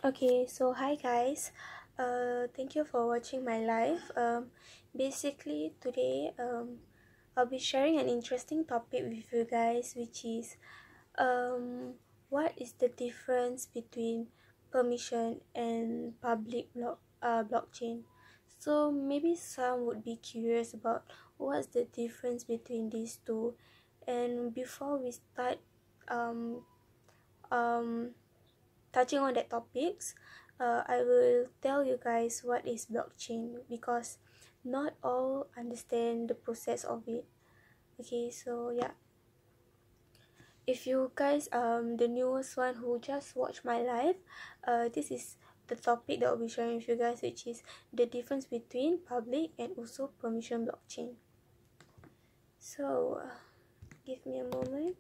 Okay, so hi guys. Thank you for watching my live. Basically today I'll be sharing an interesting topic with you guys, which is what is the difference between permission and blockchain. So maybe some would be curious about what's the difference between these two. And before we start um um touching on that topics, I will tell you guys what is blockchain because not all understand the process of it. Okay, so yeah, if you guys the newest one who just watched my live, this is the topic that I'll be sharing with you guys, which is the difference between public and also permission blockchain. So give me a moment.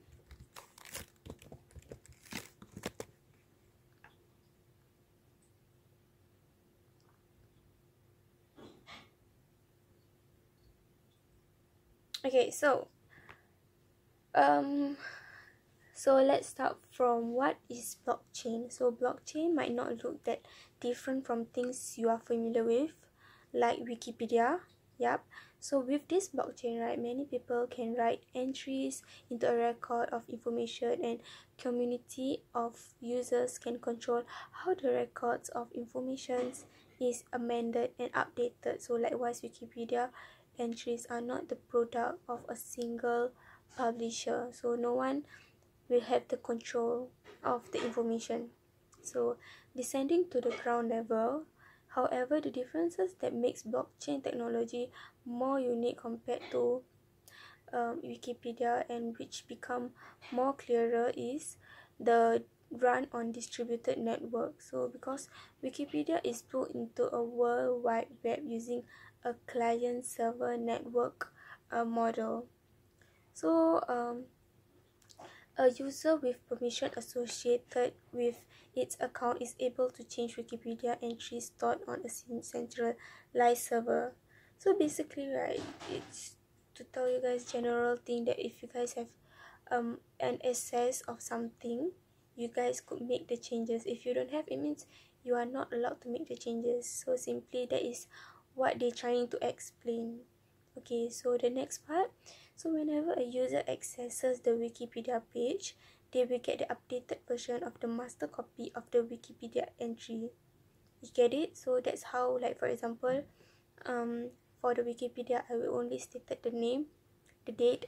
Okay, um so let's start from what is blockchain. So blockchain might not look that different from things you are familiar with, like Wikipedia. Yep. So with this blockchain, right, many people can write entries into a record of information, and community of users can control how the records of information is amended and updated. So likewise, Wikipedia entries are not the product of a single publisher. So no one will have the control of the information. So descending to the ground level, however, the differences that makes blockchain technology more unique compared to Wikipedia, and which become more clearer, is the run on distributed network. So because Wikipedia is built into a world wide web using a client server network model. So a user with permission associated with its account is able to change Wikipedia entries stored on a centralized server. So basically, right, it's to tell you guys general thing that if you guys have an access of something, you guys could make the changes. If you don't have, it means you are not allowed to make the changes. So simply that is what they're trying to explain. Okay, so the next part. So whenever a user accesses the Wikipedia page, they will get the updated version of the master copy of the Wikipedia entry. You get it? So that's how, like for example, for the Wikipedia, I will only state the name, the date,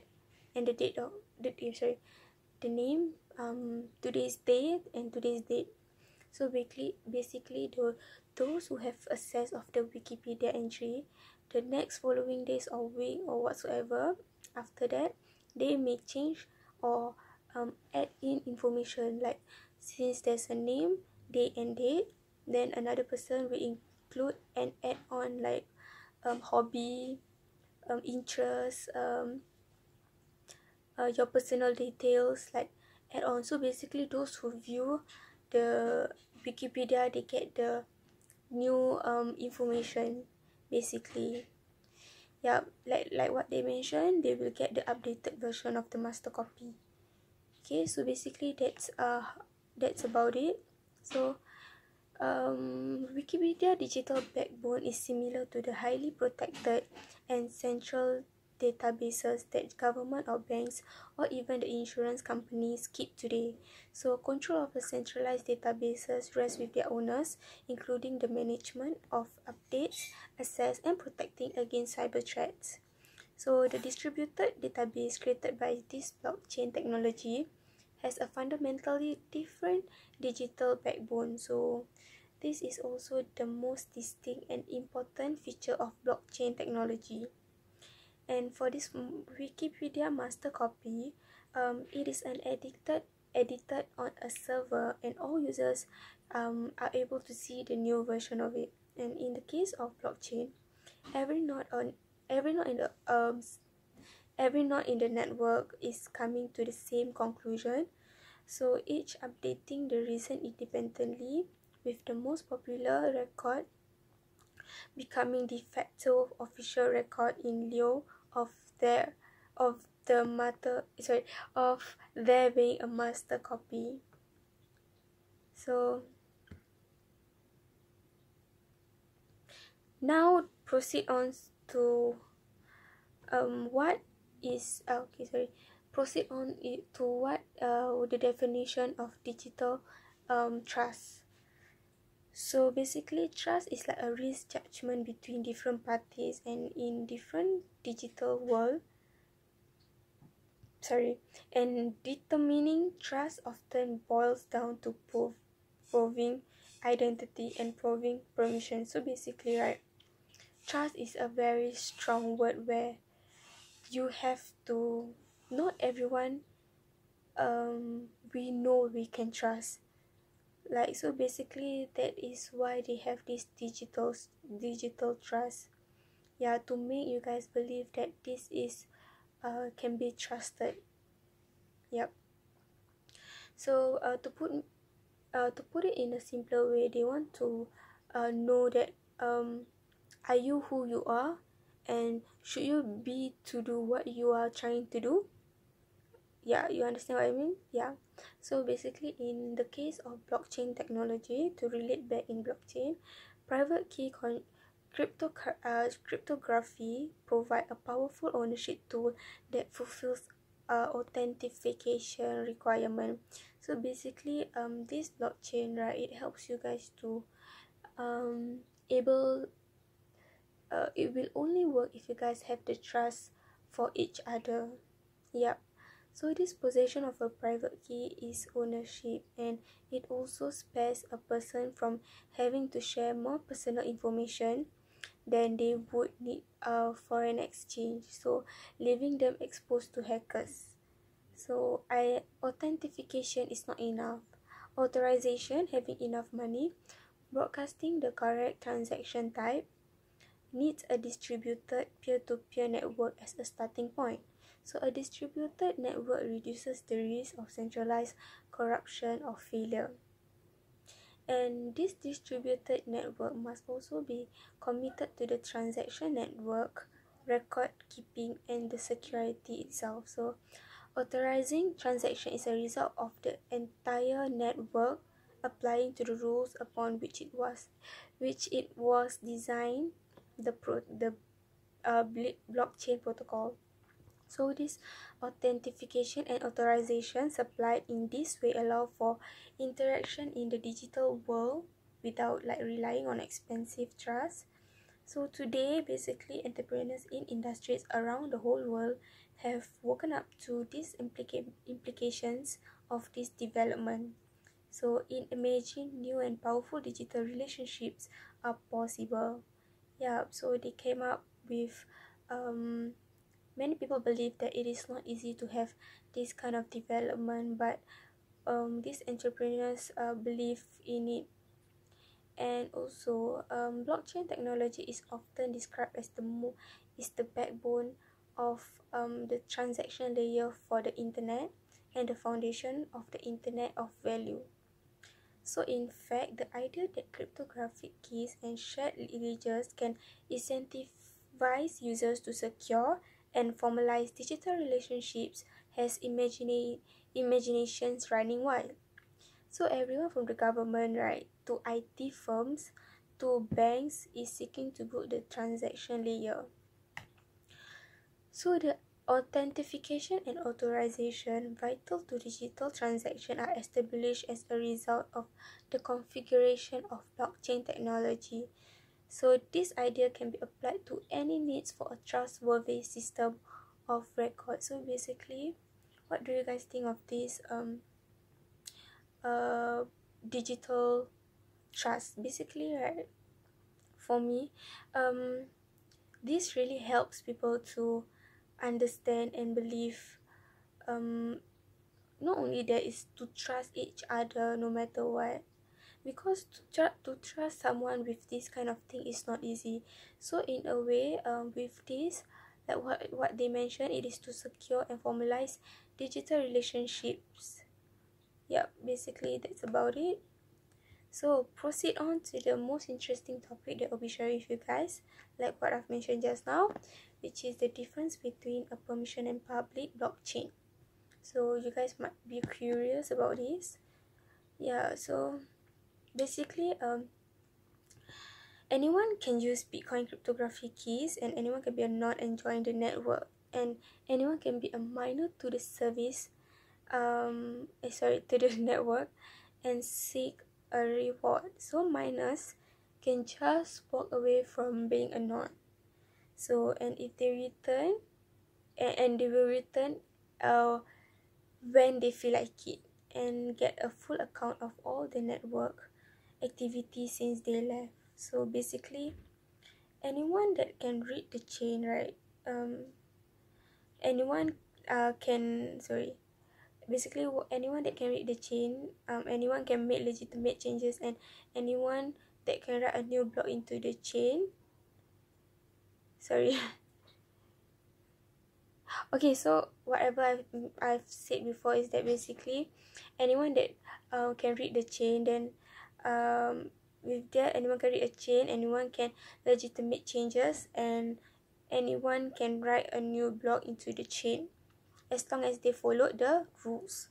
and the date of the name, today's date and today's date. So basically those who have access of the Wikipedia entry, the next following days or week or whatsoever after that, they may change or add in information, like since there's a name, date and date, then another person will include and add on like hobby, interest, your personal details, like add on. So basically those who view the Wikipedia, they get the new information basically. Yeah, like what they mentioned, they will get the updated version of the master copy. Okay, so basically that's about it. So Wikipedia digital backbone is similar to the highly protected and central databases that government or banks or even the insurance companies keep today. So control of the centralized databases rests with their owners, including the management of updates, access, and protecting against cyber threats. So the distributed database created by this blockchain technology has a fundamentally different digital backbone. So this is also the most distinct and important feature of blockchain technology. And for this Wikipedia master copy, it is edited on a server, and all users are able to see the new version of it. And in the case of blockchain, every node on every node in the every node in the network is coming to the same conclusion, so each updating the reason independently, with the most popular record becoming de facto official record in lieu of their of the matter sorry of there being a master copy. So Now proceed on to what is proceed on to what the definition of digital trust. So basically, trust is like a risk judgment between different parties, and in different digital world, and determining trust often boils down to proving identity and proving permission. So basically, right, trust is a very strong word where you have to, not everyone we know we can trust. Like, so basically that is why they have this digital trust, yeah, to make you guys believe that this is can be trusted. Yep. So to put it in a simpler way, they want to know that are you who you are, and should you be to do what you are trying to do. Yeah, you understand what I mean? Yeah. So basically, in the case of blockchain technology, to relate back in blockchain, private key cryptography provide a powerful ownership tool that fulfills authentication requirement. So basically, this blockchain, right, it helps you guys to able it will only work if you guys have the trust for each other. Yep. So this possession of a private key is ownership, and it also spares a person from having to share more personal information than they would need for an exchange, so leaving them exposed to hackers. So authentication is not enough. Authorization, having enough money, broadcasting the correct transaction type, needs a distributed peer-to-peer network as a starting point. So a distributed network reduces the risk of centralized corruption or failure. And this distributed network must also be committed to the transaction network, record keeping, and the security itself. So authorizing transaction is a result of the entire network applying to the rules upon which it was designed, the blockchain protocol. So this authentication and authorization supplied in this way allow for interaction in the digital world without like relying on expensive trust. So today, basically, entrepreneurs in industries around the whole world have woken up to these implications of this development. So in imagine new and powerful digital relationships are possible. Yeah, so they came up with many people believe that it is not easy to have this kind of development, but these entrepreneurs believe in it. And also, blockchain technology is often described as the backbone of the transaction layer for the internet and the foundation of the internet of value. So in fact, the idea that cryptographic keys and shared ledgers can incentivize users to secure and formalize digital relationships has imaginations running wild. So everyone from the government, right, to IT firms, to banks is seeking to build the transaction layer. So the authentication and authorization vital to digital transaction are established as a result of the configuration of blockchain technology. So this idea can be applied to any needs for a trustworthy system of record. So basically, what do you guys think of this digital trust? Basically, right, for me, this really helps people to understand and believe, not only that, is to trust each other no matter what, because to trust someone with this kind of thing is not easy. So in a way, with this, like what they mentioned, it is to secure and formalize digital relationships. Yeah, basically that's about it. So proceed on to the most interesting topic that I'll be sharing with you guys, like what I've mentioned just now, which is the difference between a permission and public blockchain. So you guys might be curious about this. Yeah, so basically, anyone can use Bitcoin cryptography keys, and anyone can be a node and join the network, and anyone can be a miner to the service to the network and seek a reward. So miners can just walk away from being a node. So, and if they return, and they will return when they feel like it, and get a full account of all the network activity since they left. So basically, anyone that can read the chain, right? Anyone can sorry. Basically, anyone that can read the chain, anyone can make legitimate changes, and anyone that can write a new block into the chain. Sorry. Okay, so whatever I've said before is that basically anyone that can read the chain, then with that, anyone can read a chain, anyone can legitimate changes, and anyone can write a new block into the chain as long as they follow the rules.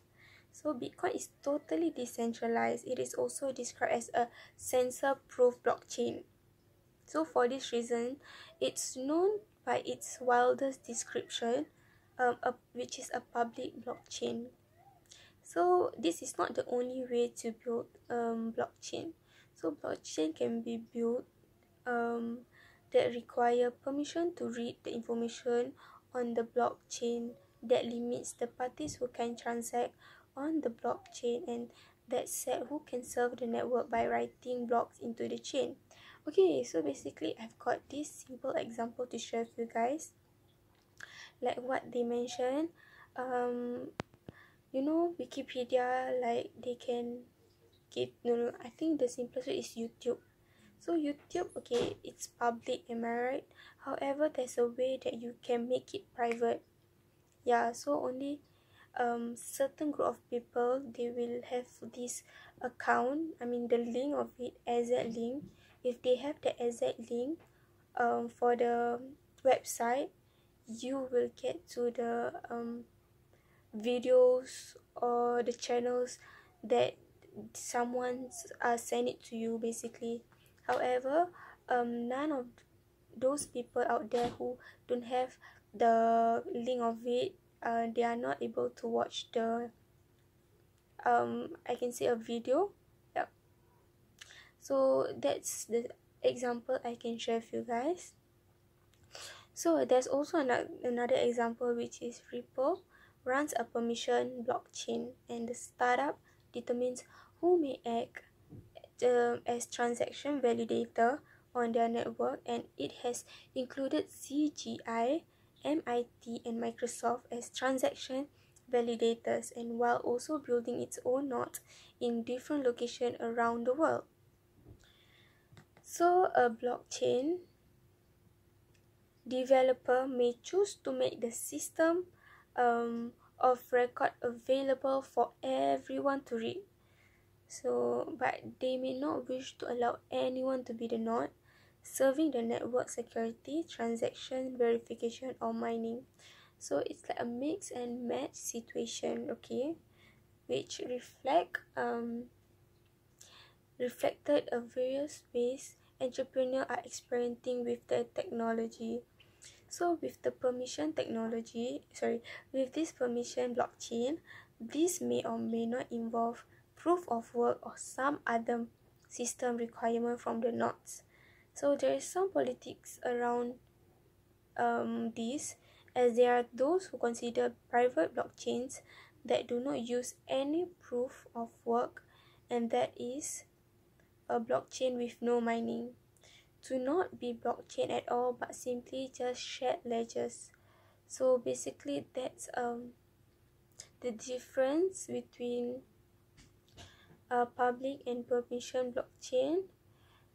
So Bitcoin is totally decentralized. It is also described as a censor-proof blockchain. So for this reason, it's known by its wildest description, which is a public blockchain. So this is not the only way to build blockchain. So blockchain can be built that require permission to read the information on the blockchain, that limits the parties who can transact on the blockchain, and that set who can serve the network by writing blocks into the chain. Okay, so basically I've got this simple example to share with you guys. Like what they mentioned, Wikipedia, like they can give, no, I think the simplest way is YouTube. So YouTube, okay, it's public, am I right? However, there's a way that you can make it private. Yeah, so only certain group of people, they will have this account, the link of it, exact link. If they have the exact link for the website, you will get to the videos or the channels that someone's send it to you, basically. However, none of those people out there who don't have the link of it, they are not able to watch the I can say a video. Yep. So that's the example I can share with you guys. So there's also another example, which is Ripple runs a permission blockchain, and the startup determines who may act as transaction validator on their network, and it has included CGI, MIT, and Microsoft as transaction validators, and while also building its own nodes in different locations around the world. So a blockchain developer may choose to make the system of record available for everyone to read. So, but they may not wish to allow anyone to be the node, serving the network security, transaction verification, or mining. So it's like a mix and match situation, okay, which reflected a various ways entrepreneurs are experimenting with the technology. So with this permission blockchain, this may or may not involve proof of work or some other system requirement from the nodes. So there is some politics around this, as there are those who consider private blockchains that do not use any proof of work, and that is a blockchain with no mining, to not be blockchain at all but simply just shared ledgers. So basically that's the difference between public and permission blockchain.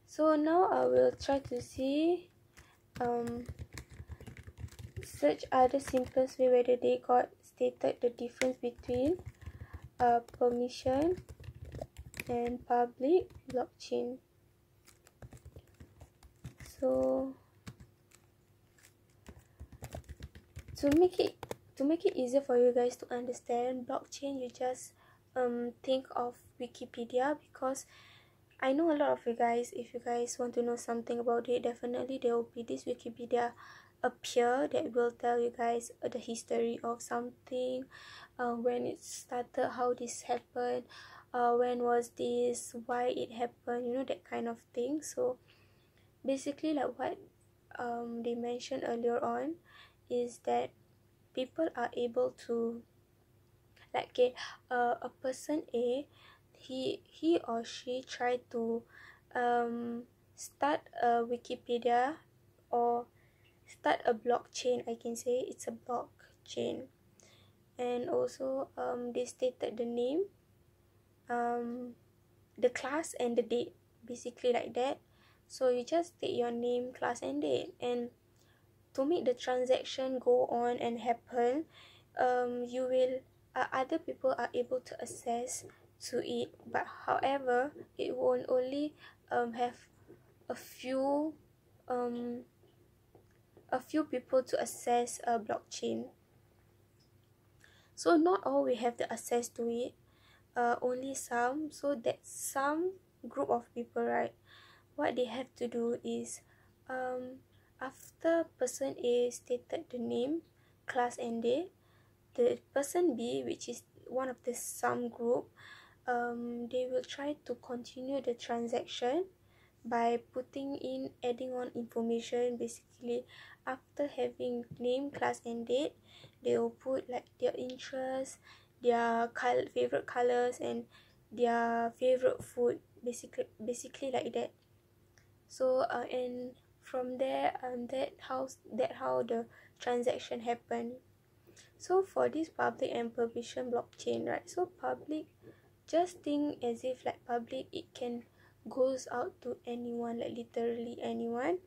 So now I will try to see search other simplest way whether they got stated the difference between permission and public blockchain. So to make it easier for you guys to understand blockchain, you just think of Wikipedia, because I know a lot of you guys, if you guys want to know something about it, definitely there will be this Wikipedia appear that will tell you guys the history of something, when it started, how this happened, when was this, why it happened, you know, that kind of thing. So basically, like what they mentioned earlier on is that people are able to, like, okay, a person A, he or she tried to start a Wikipedia or start a blockchain. I can say it's a blockchain. And also they stated the name, the class and the date, basically like that. So you just state your name, class and date, and to make the transaction go on and happen, you will other people are able to access to it, but however it won't only have a few um people to access a blockchain. So not all will have the access to it, only some. So that some group of people, right, what they have to do is, after person A stated the name, class and date, the person B, which is one of the some group, they will try to continue the transaction by putting in, adding on information. Basically, after having name, class and date, they will put like their interests, their favorite colors, and their favorite food, basically like that. So and from there, that how the transaction happened. So for this public and permission blockchain, right, so public, just think as if like public, it can goes out to anyone, like literally anyone,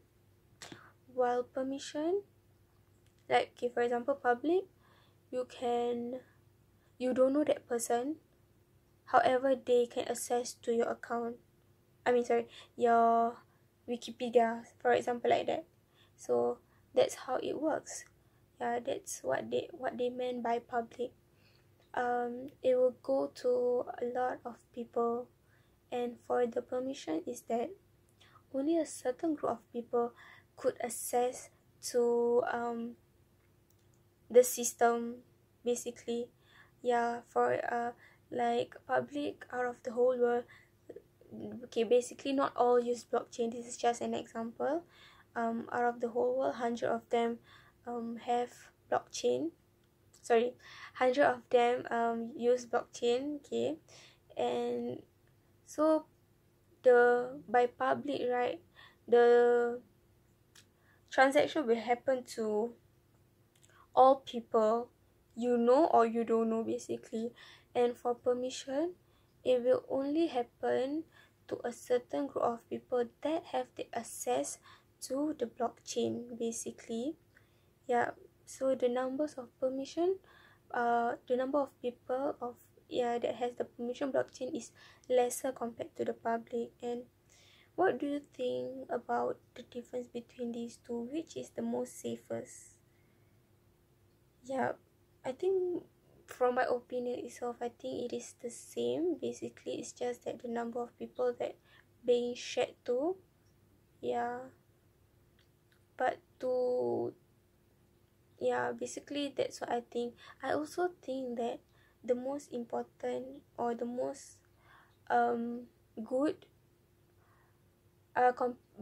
while permission, like, okay, for example, public, you don't know that person, however they can access to your account, I mean, sorry, your Wikipedia, for example, like that. So that's how it works. Yeah, that's what they meant by public. It will go to a lot of people. And for the permission is that only a certain group of people could access to the system, basically. Yeah, for like public out of the whole world, okay, basically not all use blockchain, this is just an example. Out of the whole world, 100 of them have blockchain, sorry, 100 of them use blockchain, okay. And so the by public, right, the transaction will happen to all people, you know or you don't know, basically. And for permission, it will only happen to a certain group of people that have the access to the blockchain, basically. Yeah, so the numbers of permission, the number of people of, yeah, that has the permission blockchain is lesser compared to the public. And what do you think about the difference between these two? Which is the most safest? Yeah, I think from my opinion itself, I think it is the same. Basically, it's just that the number of people that being shared to, yeah. But to, yeah, basically that's what I think. I also think that the most important or the most good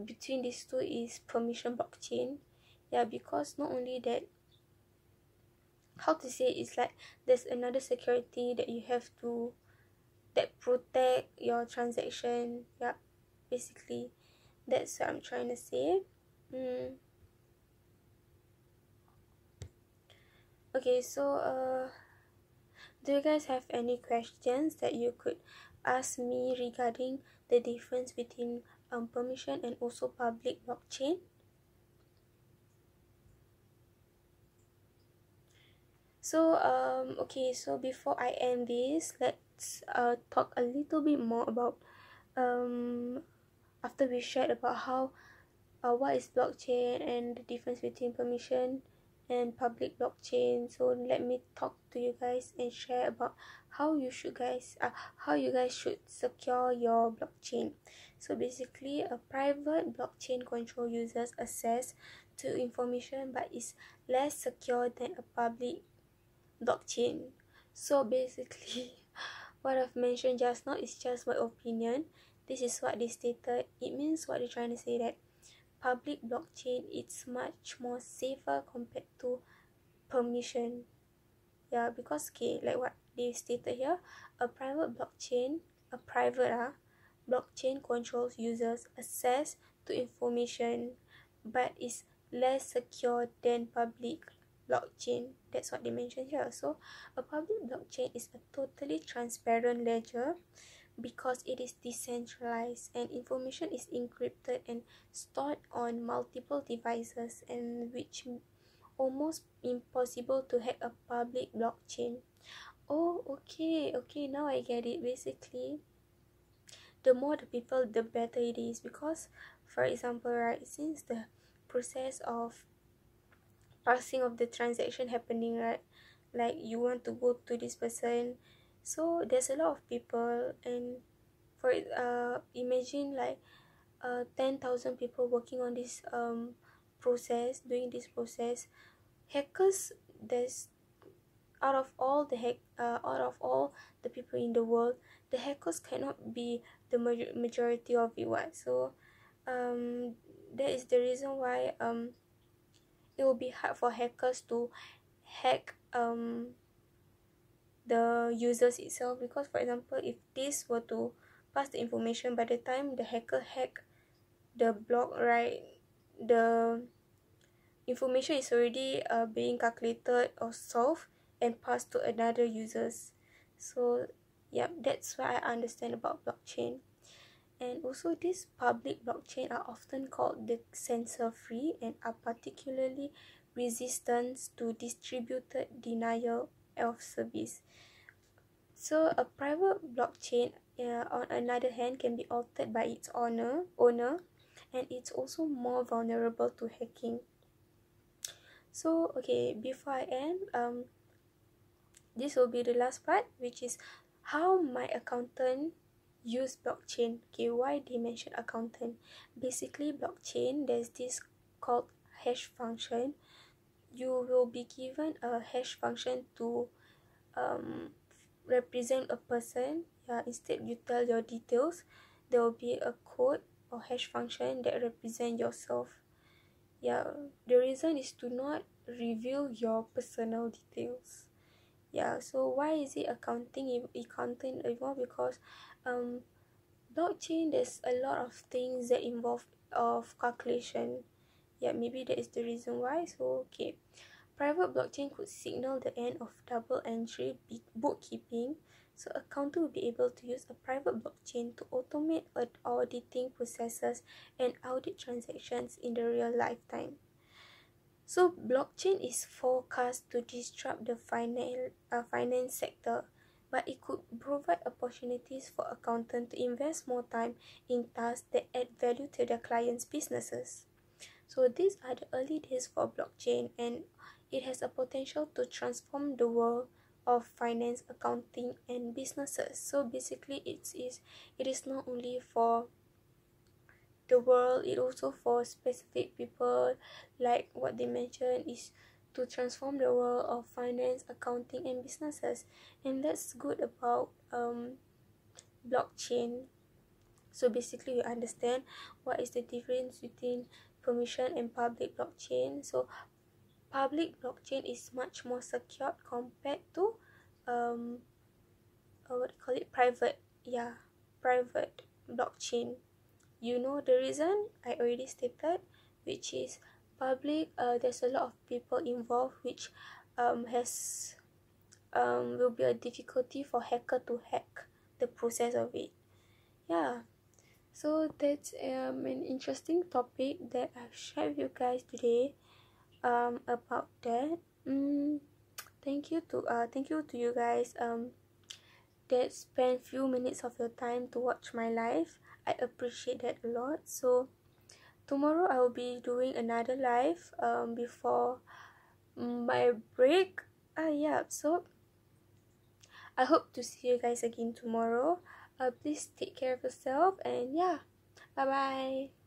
between these two is permission blockchain. Yeah, because not only that, how to say, it's like there's another security that you have to, that protect your transaction. Yeah, basically that's what I'm trying to say. Okay, so do you guys have any questions that you could ask me regarding the difference between permission and also public blockchain? So okay, so before I end this, let's talk a little bit more about after we shared about how what is blockchain and the difference between permission and public blockchain. So let me talk to you guys and share about how you guys should secure your blockchain. So basically, a private blockchain control users access to information but is less secure than a public blockchain. So basically, what I've mentioned just now is just my opinion. This is what they stated. It means what they're trying to say, that public blockchain it's much more safer compared to permission. Yeah, because okay, like what they stated here, a private blockchain, blockchain controls users access to information but is less secure than public blockchain. That's what they mentioned here. So a public blockchain is a totally transparent ledger because it is decentralized and information is encrypted and stored on multiple devices, and which almost impossible to hack a public blockchain. Oh, okay, now I get it. Basically, the more the people, the better it is, because for example, right, since the process of passing of the transaction happening, right, like you want to go to this person, so there's a lot of people, and for imagine like 10,000 people working on this process, doing this process. Hackers, there's out of all the people in the world, the hackers cannot be the majority of it. What? So that is the reason why it will be hard for hackers to hack the users itself, because for example, if this were to pass the information, by the time the hacker hack the block, right, the information is already being calculated or solved and passed to another users. So yeah, that's what I understand about blockchain. And also, these public blockchain are often called the censor free and are particularly resistant to distributed denial of service. So a private blockchain, on another hand, can be altered by its owner, and it's also more vulnerable to hacking. So okay, before I end, this will be the last part, which is how my accountant use blockchain. Okay, why they mention accountant? Basically, blockchain, there's this called hash function. You will be given a hash function to represent a person. Yeah, instead you tell your details, there will be a code or hash function that represent yourself. Yeah, the reason is to not reveal your personal details. Yeah, so why is it accounting involved? Because blockchain, there's a lot of things that involve of calculation. Yeah, maybe that is the reason why. So okay, private blockchain could signal the end of double entry bookkeeping. So accountant will be able to use a private blockchain to automate auditing processes and audit transactions in the real lifetime. So blockchain is forecast to disrupt the finance sector, but it could provide opportunities for accountants to invest more time in tasks that add value to their clients' businesses. So these are the early days for blockchain, and it has a potential to transform the world of finance, accounting, and businesses. So basically, it is not only for the world, it also for specific people, like what they mentioned is to transform the world of finance, accounting, and businesses. And that's good about blockchain. So basically, we understand what is the difference between permission and public blockchain. So public blockchain is much more secure compared to what do you call it, private blockchain. You know the reason I already stated, which is public, there's a lot of people involved, which has will be a difficulty for hacker to hack the process of it. Yeah, so that's an interesting topic that I've shared with you guys today about that. Thank you to you guys that spend few minutes of your time to watch my live. I appreciate that a lot. So tomorrow I will be doing another live before my break. Yeah, so I hope to see you guys again tomorrow. Please take care of yourself, and yeah, bye bye.